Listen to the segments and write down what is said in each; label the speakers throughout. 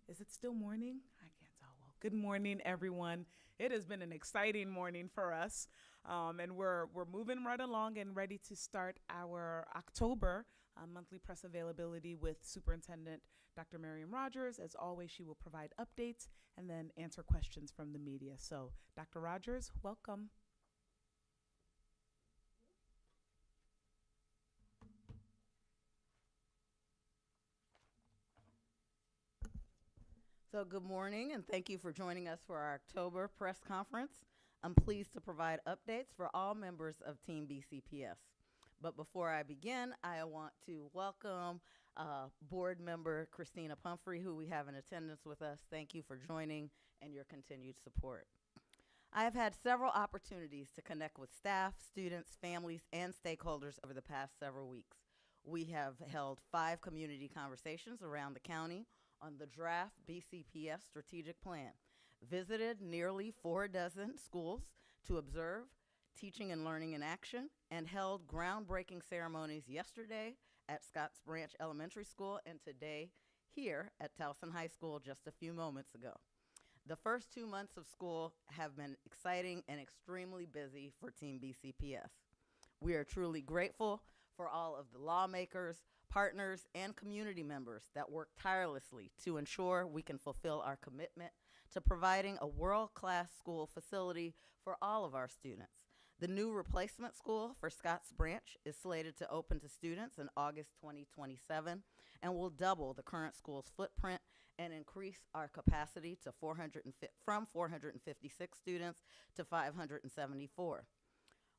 Speaker 1: Is it still morning? I can't tell. Well, good morning, everyone. It has been an exciting morning for us, and we're moving right along and ready to start our October monthly press availability with Superintendent Dr. Miriam Rogers. As always, she will provide updates and then answer questions from the media. So, Dr. Rogers, welcome.
Speaker 2: So, good morning, and thank you for joining us for our October press conference. I'm pleased to provide updates for all members of Team BCPS. But before I begin, I want to welcome board member Christina Pumphrey, who we have in attendance with us. Thank you for joining and your continued support. I have had several opportunities to connect with staff, students, families, and stakeholders over the past several weeks. We have held 5 community conversations around the county on the draft BCPS strategic plan, visited nearly 4 dozen schools to observe teaching and learning in action, and held groundbreaking ceremonies yesterday at Scotts Branch Elementary School and today here at Towson High School just a few moments ago. The first 2 months of school have been exciting and extremely busy for Team BCPS. We are truly grateful for all of the lawmakers, partners, and community members that work tirelessly to ensure we can fulfill our commitment to providing a world-class school facility for all of our students. The new replacement school for Scotts Branch is slated to open to students in August 2027 and will double the current school's footprint and increase our capacity to from 456 students to 574.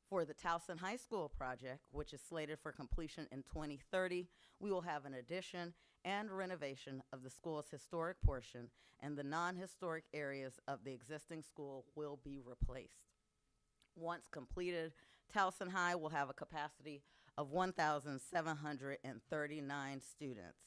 Speaker 2: For the Towson High School project, which is slated for completion in 2030, we will have an addition and renovation of the school's historic portion, and the non-historic areas of the existing school will be replaced. Once completed, Towson High will have a capacity of 1,739 students.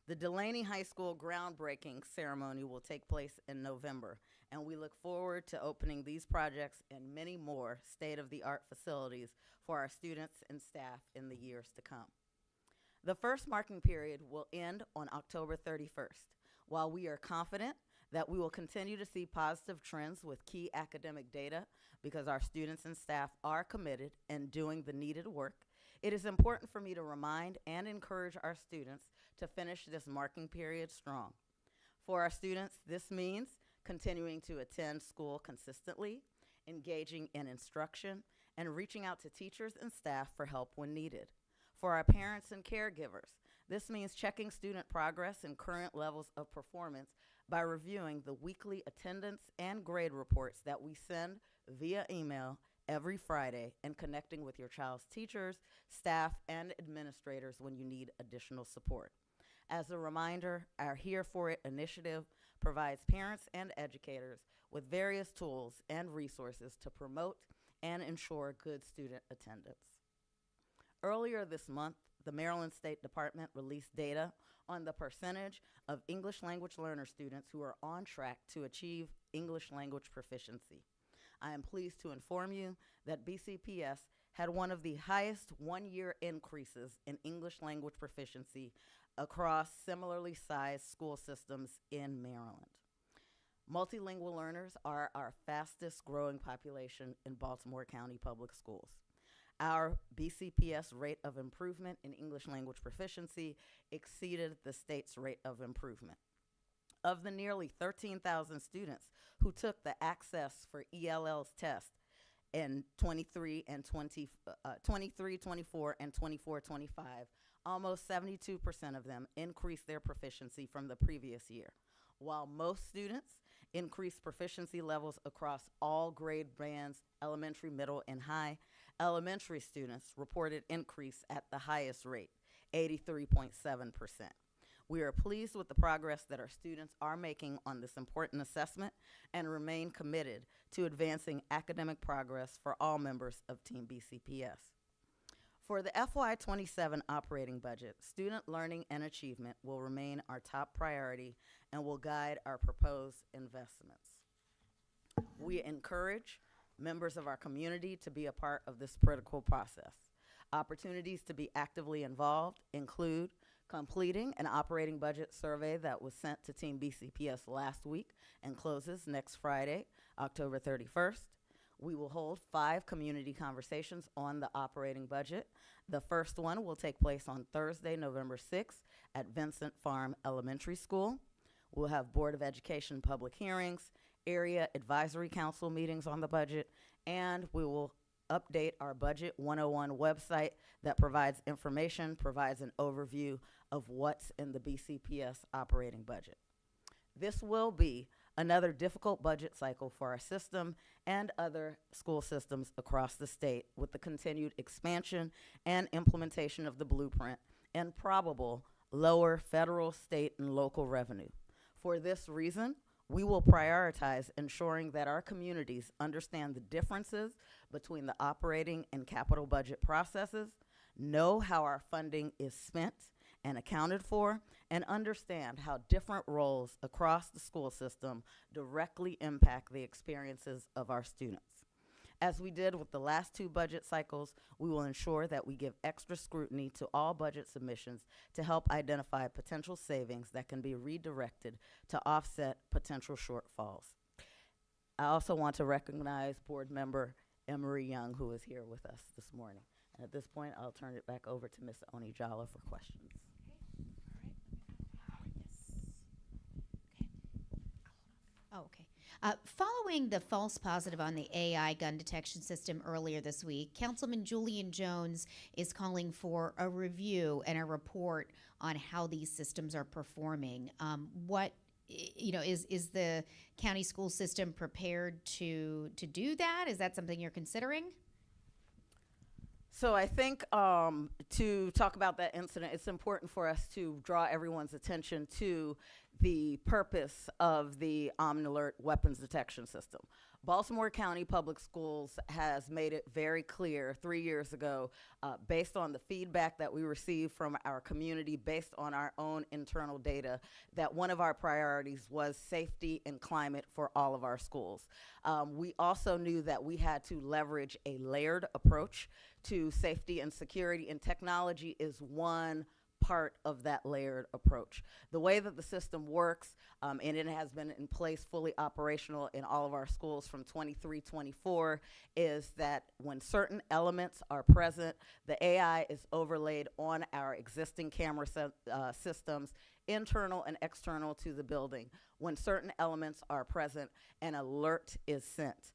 Speaker 2: The Delaney High School groundbreaking ceremony will take place in November, and we look forward to opening these projects and many more state-of-the-art facilities for our students and staff in the years to come. The first marking period will end on October 31st. While we are confident that we will continue to see positive trends with key academic data because our students and staff are committed and doing the needed work, it is important for me to remind and encourage our students to finish this marking period strong. For our students, this means continuing to attend school consistently, engaging in instruction, and reaching out to teachers and staff for help when needed. For our parents and caregivers, this means checking student progress and current levels of performance by reviewing the weekly attendance and grade reports that we send via email every Friday and connecting with your child's teachers, staff, and administrators when you need additional support. As a reminder, our Here For It initiative provides parents and educators with various tools and resources to promote and ensure good student attendance. Earlier this month, the Maryland State Department released data on the percentage of English language learner students who are on track to achieve English language proficiency. I am pleased to inform you that BCPS had one of the highest one-year increases in English language proficiency across similarly sized school systems in Maryland. Multilingual learners are our fastest growing population in Baltimore County Public Schools. Our BCPS rate of improvement in English language proficiency exceeded the state's rate of improvement. Of the nearly 13,000 students who took the Access for ELL's test in 23, 24, and 24, 25, almost 72% of them increased their proficiency from the previous year. While most students increased proficiency levels across all grade bands, elementary, middle, and high, elementary students reported increase at the highest rate, 83.7%. We are pleased with the progress that our students are making on this important assessment and remain committed to advancing academic progress for all members of Team BCPS. For the FY27 operating budget, student learning and achievement will remain our top priority and will guide our proposed investments. We encourage members of our community to be a part of this critical process. Opportunities to be actively involved include completing an operating budget survey that was sent to Team BCPS last week and closes next Friday, October 31st. We will hold 5 community conversations on the operating budget. The first one will take place on Thursday, November 6th at Vincent Farm Elementary School. We'll have Board of Education public hearings, area advisory council meetings on the budget, and we will update our Budget 101 website that provides information, provides an overview of what's in the BCPS operating budget. This will be another difficult budget cycle for our system and other school systems across the state, with the continued expansion and implementation of the blueprint and probable lower federal, state, and local revenue. For this reason, we will prioritize ensuring that our communities understand the differences between the operating and capital budget processes, know how our funding is spent and accounted for, and understand how different roles across the school system directly impact the experiences of our students. As we did with the last 2 budget cycles, we will ensure that we give extra scrutiny to all budget submissions to help identify potential savings that can be redirected to offset potential shortfalls. I also want to recognize Board Member Emery Young, who is here with us this morning. And at this point, I'll turn it back over to Ms. Onijala for questions.
Speaker 3: Oh, okay. Following the false positive on the AI gun detection system earlier this week, Councilman Julian Jones is calling for a review and a report on how these systems are performing. Is the county school system prepared to do that? Is that something you're considering?
Speaker 2: So I think to talk about that incident, it's important for us to draw everyone's attention to the purpose of the OmniAlert weapons detection system. Baltimore County Public Schools has made it very clear 3 years ago, based on the feedback that we received from our community, based on our own internal data, that one of our priorities was safety and climate for all of our schools. We also knew that we had to leverage a layered approach to safety and security, and technology is one part of that layered approach. The way that the system works, and it has been in place fully operational in all of our schools from 23-24, is that when certain elements are present, the AI is overlaid on our existing camera systems, internal and external to the building. When certain elements are present, an alert is sent.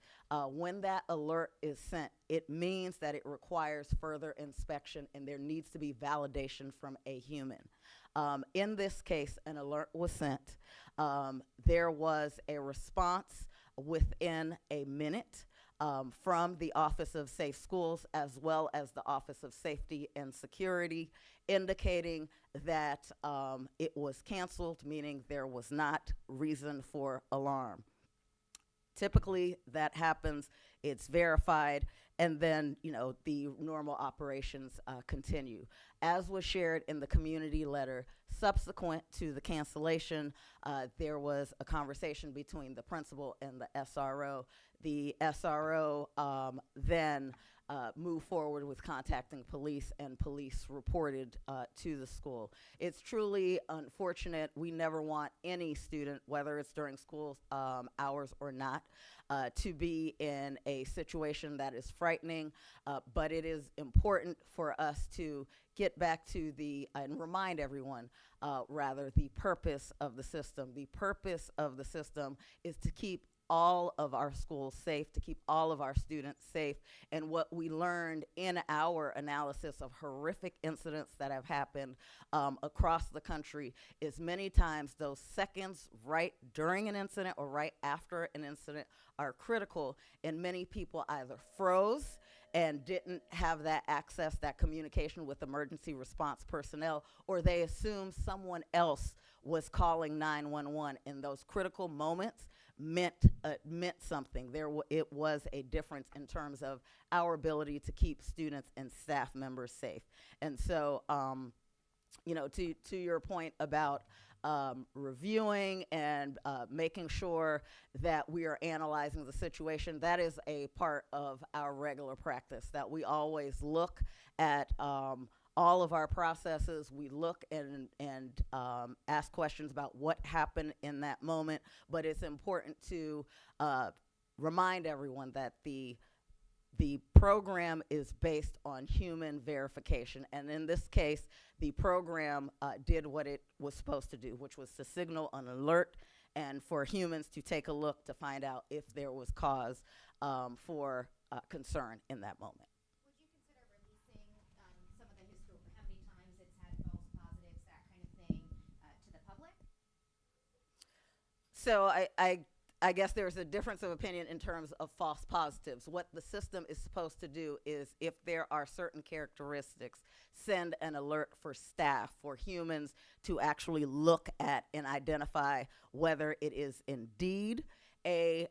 Speaker 2: When that alert is sent, it means that it requires further inspection and there needs to be validation from a human. In this case, an alert was sent. There was a response within a minute from the Office of Safe Schools as well as the Office of Safety and Security, indicating that it was canceled, meaning there was not reason for alarm. Typically, that happens, it's verified, and then, the normal operations continue. As was shared in the community letter, subsequent to the cancellation, there was a conversation between the principal and the SRO. The SRO then moved forward with contacting police, and police reported to the school. It's truly unfortunate. We never want any student, whether it's during school hours or not, to be in a situation that is frightening, but it is important for us to get back to and remind everyone, the purpose of the system. The purpose of the system is to keep all of our schools safe, to keep all of our students safe. And what we learned in our analysis of horrific incidents that have happened across the country is many times those seconds right during an incident or right after an incident are critical, and many people either froze and didn't have that access, that communication with emergency response personnel, or they assumed someone else was calling 911. In those critical moments, meant something. It was a difference in terms of our ability to keep students and staff members safe. And so, to your point about reviewing and making sure that we are analyzing the situation, that is a part of our regular practice, that we always look at all of our processes. We look and ask questions about what happened in that moment, but it's important to remind everyone that the program is based on human verification, and in this case, the program did what it was supposed to do, which was to signal an alert and for humans to take a look to find out if there was cause for concern in that moment.
Speaker 3: Would you consider releasing some of the history, how many times it's had false positives, that kind of thing, to the public?
Speaker 2: So I guess there's a difference of opinion in terms of false positives. What the system is supposed to do is, if there are certain characteristics, send an alert for staff, for humans to actually look at and identify whether it is indeed a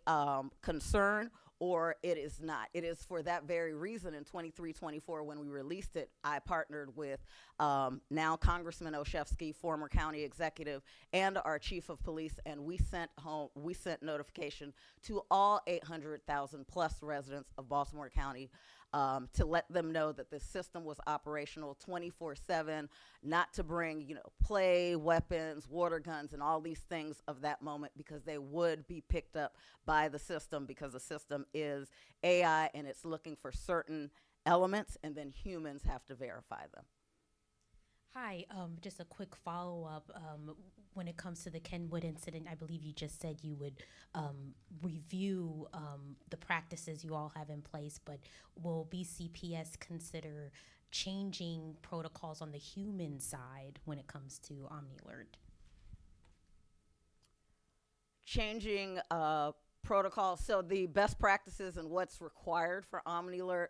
Speaker 2: concern or it is not. It is for that very reason in 23-24 when we released it, I partnered with now Congressman Olszewski, former county executive, and our chief of police, and we sent notification to all 800,000 plus residents of Baltimore County to let them know that the system was operational 24/7, not to bring, play, weapons, water guns, and all these things of that moment, because they would be picked up by the system, because the system is AI and it's looking for certain elements, and then humans have to verify them.
Speaker 4: Hi, just a quick follow-up. When it comes to the Kenwood incident, I believe you just said you would review the practices you all have in place, but will BCPS consider changing protocols on the human side when it comes to OmniAlert?
Speaker 2: Changing protocols, so the best practices and what's required for OmniAlert,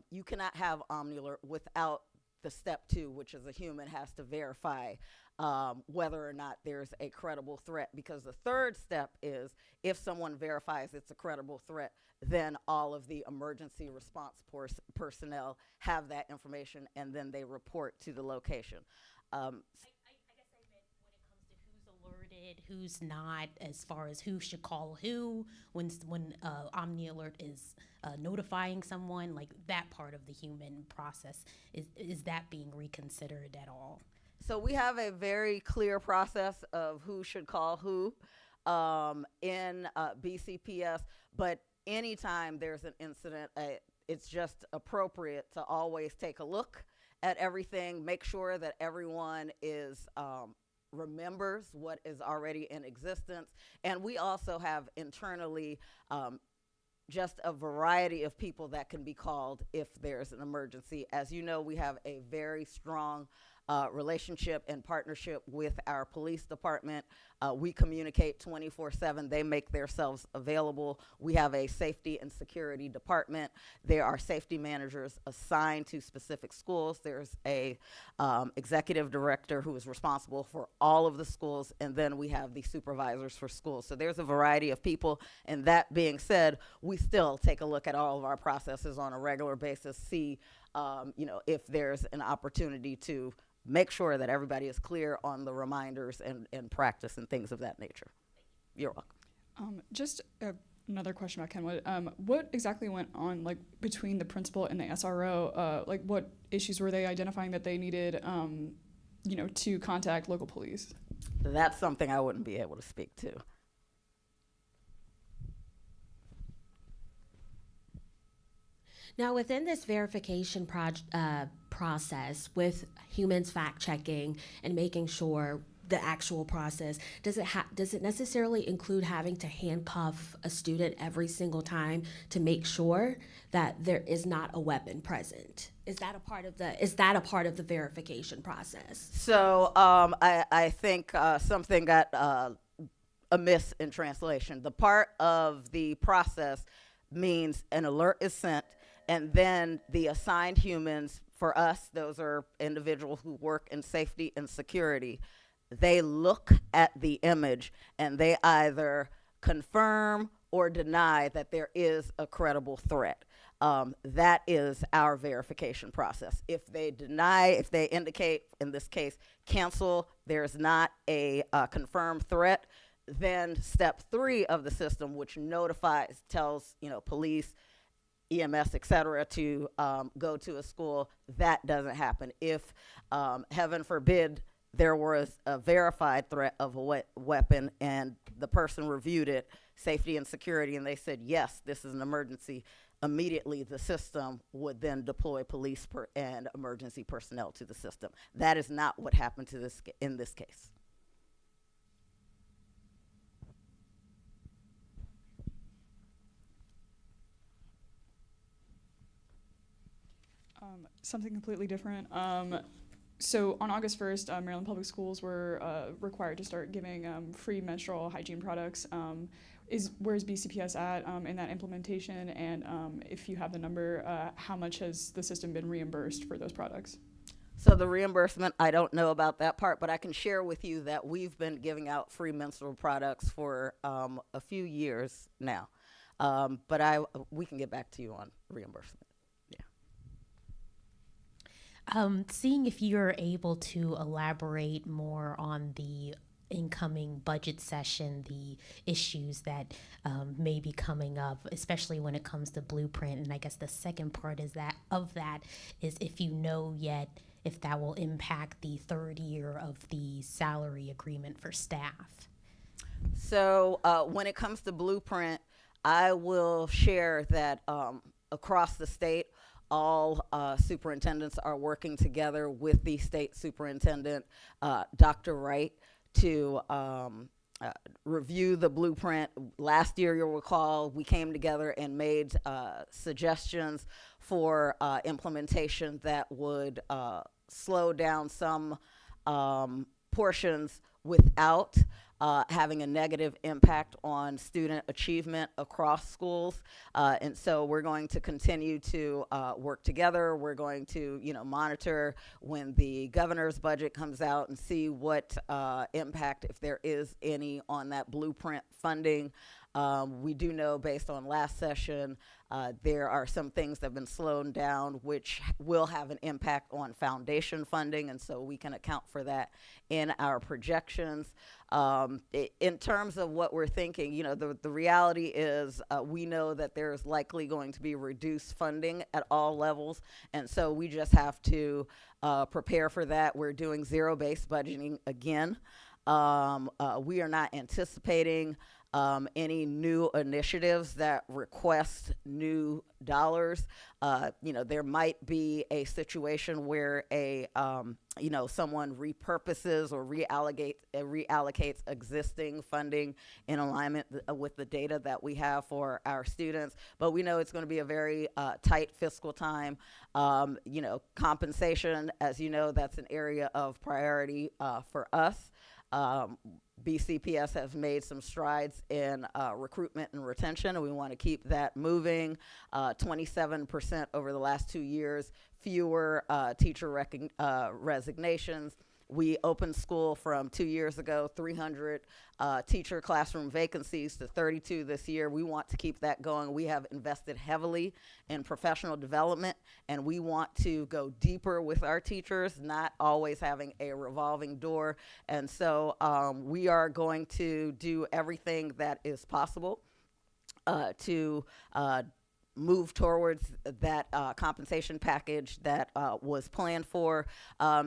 Speaker 2: you cannot have OmniAlert without the step 2, which is a human has to verify whether or not there's a credible threat, because the third step is, if someone verifies it's a credible threat, then all of the emergency response personnel have that information, and then they report to the location.
Speaker 4: I guess I meant when it comes to who's alerted, who's not, as far as who should call who when OmniAlert is notifying someone, like that part of the human process, is that being reconsidered at all?
Speaker 2: So we have a very clear process of who should call who in BCPS, but anytime there's an incident, it's just appropriate to always take a look at everything, make sure that everyone is remembers what is already in existence, and we also have internally just a variety of people that can be called if there's an emergency. As you know, we have a very strong relationship and partnership with our police department. We communicate 24/7. They make themselves available. We have a safety and security department. There are safety managers assigned to specific schools. There's a executive director who is responsible for all of the schools, and then we have the supervisors for schools. So there's a variety of people, and that being said, we still take a look at all of our processes on a regular basis, see if there's an opportunity to make sure that everybody is clear on the reminders and practice and things of that nature. You're welcome.
Speaker 5: Just another question about Kenwood. What exactly went on, between the principal and the SRO? What issues were they identifying that they needed, to contact local police?
Speaker 2: That's something I wouldn't be able to speak to.
Speaker 6: Now, within this verification process with humans fact-checking and making sure the actual process, does it necessarily include having to handcuff a student every single time to make sure that there is not a weapon present? Is that a part of the verification process?
Speaker 2: So I think something got amiss in translation. The part of the process means an alert is sent, and then the assigned humans, for us, those are individuals who work in safety and security, they look at the image and they either confirm or deny that there is a credible threat. That is our verification process. If they deny, if they indicate, in this case, cancel, there's not a confirmed threat, then step 3 of the system, which tells police, EMS, et cetera, to go to a school. That doesn't happen. If, heaven forbid, there was a verified threat of a weapon and the person reviewed it, safety and security, and they said, yes, this is an emergency, immediately the system would then deploy police and emergency personnel to the system. That is not what happened to in this case.
Speaker 5: Something completely different. So on August 1st, Maryland Public Schools were required to start giving free menstrual hygiene products. Where's BCPS at in that implementation? And if you have the number, how much has the system been reimbursed for those products?
Speaker 2: So the reimbursement, I don't know about that part, but I can share with you that we've been giving out free menstrual products for a few years now. But we can get back to you on reimbursement.
Speaker 4: Seeing if you're able to elaborate more on the incoming budget session, the issues that may be coming up, especially when it comes to blueprint. And I guess the second part is if you know yet if that will impact the third year of the salary agreement for staff.
Speaker 2: So when it comes to blueprint, I will share that across the state, all superintendents are working together with the state superintendent, Dr. Wright, to review the blueprint. Last year, you'll recall, we came together and made suggestions for implementation that would slow down some portions without having a negative impact on student achievement across schools. And so we're going to continue to work together. We're going to, monitor when the governor's budget comes out and see what impact, if there is any, on that blueprint funding. We do know, based on last session, there are some things that have been slowed down, which will have an impact on foundation funding, and so we can account for that in our projections. In terms of what we're thinking, the reality is we know that there's likely going to be reduced funding at all levels, and so we just have to prepare for that. We're doing zero-based budgeting again. We are not anticipating any new initiatives that request new dollars. There might be a situation where someone repurposes or reallocates existing funding in alignment with the data that we have for our students. But we know it's going to be a very tight fiscal time. Compensation, as you know, that's an area of priority for us. BCPS has made some strides in recruitment and retention, and we want to keep that moving. 27% over the last 2 years, fewer teacher resignations. We opened school from 2 years ago, 300 teacher classroom vacancies to 32 this year. We want to keep that going. We have invested heavily in professional development, and we want to go deeper with our teachers, not always having a revolving door. And so we are going to do everything that is possible to move towards that compensation package that was planned for.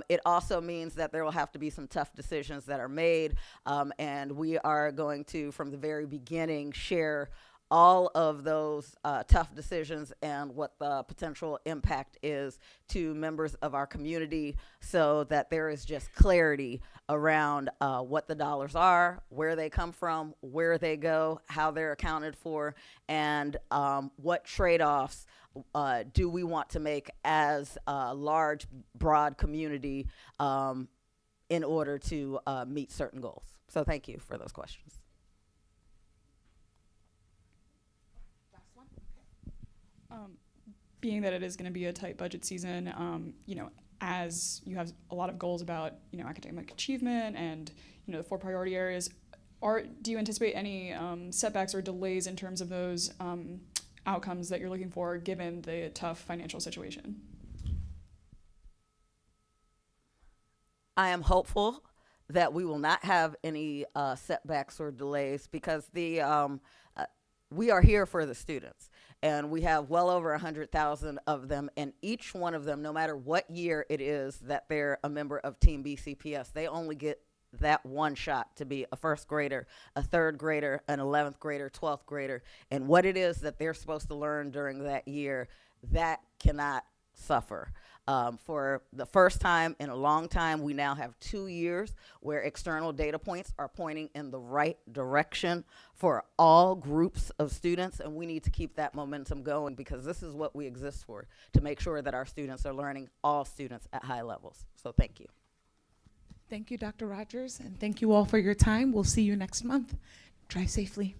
Speaker 2: It also means that there will have to be some tough decisions that are made, and we are going to, from the very beginning, share all of those tough decisions and what the potential impact is to members of our community, so that there is just clarity around what the dollars are, where they come from, where they go, how they're accounted for, and what trade-offs do we want to make as a large, broad community in order to meet certain goals. So thank you for those questions.
Speaker 5: Being that it is going to be a tight budget season, as you have a lot of goals about, academic achievement and, the 4 priority areas, do you anticipate any setbacks or delays in terms of those outcomes that you're looking for, given the tough financial situation?
Speaker 2: I am hopeful that we will not have any setbacks or delays, because we are here for the students. And we have well over 100,000 of them, and each one of them, no matter what year it is that they're a member of Team BCPS, they only get that one shot to be a first grader, a third grader, an 11th grader, 12th grader. And what it is that they're supposed to learn during that year, that cannot suffer. For the first time in a long time, we now have 2 years where external data points are pointing in the right direction for all groups of students, and we need to keep that momentum going, because this is what we exist for, to make sure that our students are learning, all students at high levels. So thank you.
Speaker 1: Thank you, Dr. Rogers, and thank you all for your time. We'll see you next month. Drive safely.